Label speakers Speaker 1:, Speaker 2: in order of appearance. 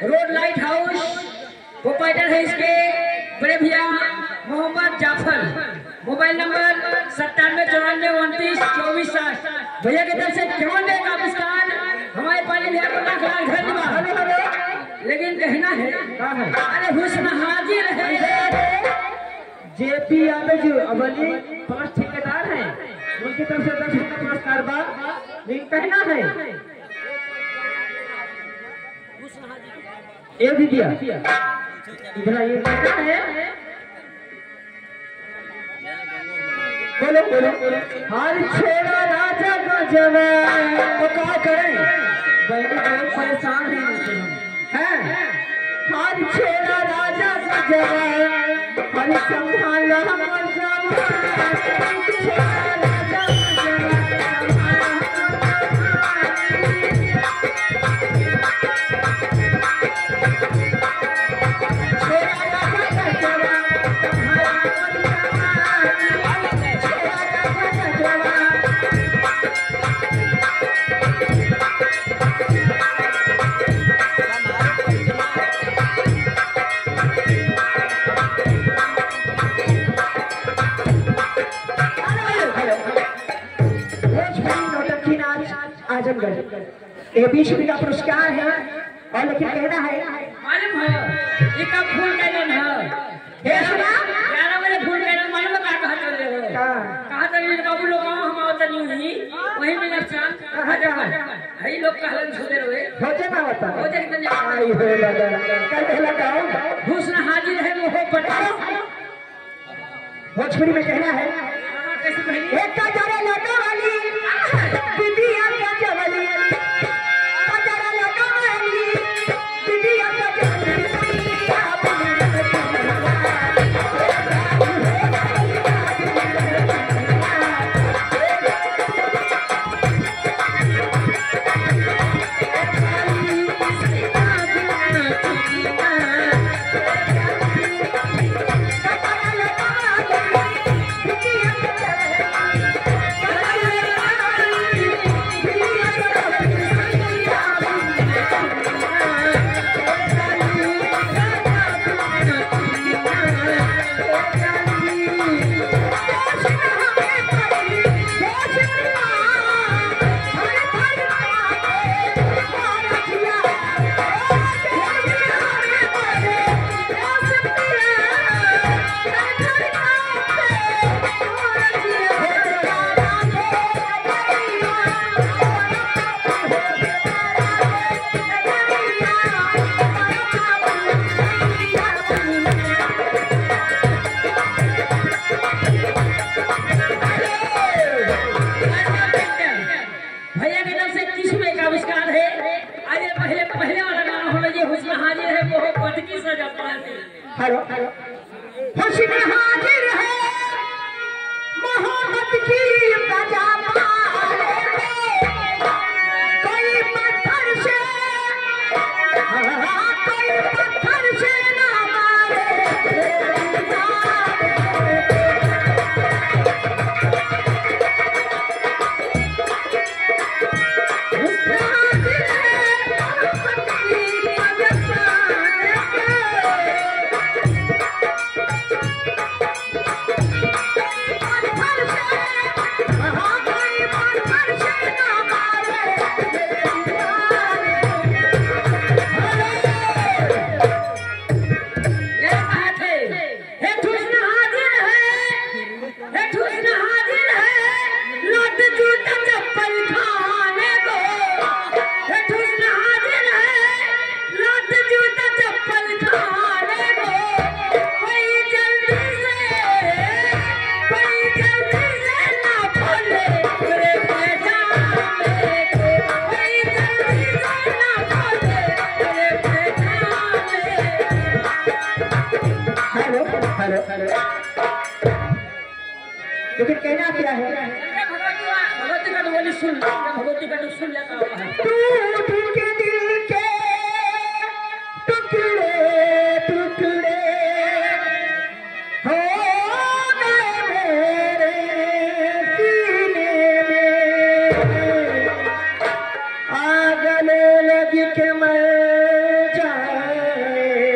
Speaker 1: Road light house proprietor है इसके बड़े भैया मोहम्मद जाफर, मोबाइल नंबर 9794292460। भैया की तरफ से 54 का पुरस्कार हमारे पाली भैया को लाख लाख धन्यवाद। लेकिन कहना है अरे हुस्न हाजिर है।
Speaker 2: जेपी यादव अवली 5 ठेकेदार हैं, उनकी तरफ से 10 का पुरस्कार बाद लेकिन कहना है ए दीदिया इधर ये कहना है बोलो बोलो हर छोड़ा राजा का जवान तो क्या करें बहनी बहुत परेशान हैं हर छोड़ा राजा का जवान हर संभाला हमर जवान एबीसीडी का पुरस्कार है और लेकिन कहना है
Speaker 1: मालूम है ये कब फूल कैलन है ये सुना 11 बजे फूल कैलन मालूम है का कहा चले हो कहा चले बाबू लोग हम आवत नहीं हुई वही में नक्शा है लोग कहलन सुधे रोए
Speaker 2: हो जाना होता
Speaker 1: हो जाए
Speaker 2: आई हो लगा कल लगाओ
Speaker 1: हुस्न हाजिर है मोहब्बत
Speaker 2: भोजपुरी में कहना है
Speaker 1: कैसे बहनी
Speaker 2: एक का जरा लगा वाली बिटिया का जवली हेलो हेलो हुस्न हाजिर है मोहब्बत की सजा पाले कोई पत्थर से ना मारे लेकिन कहना क्या है
Speaker 1: भगवती का सुन लेता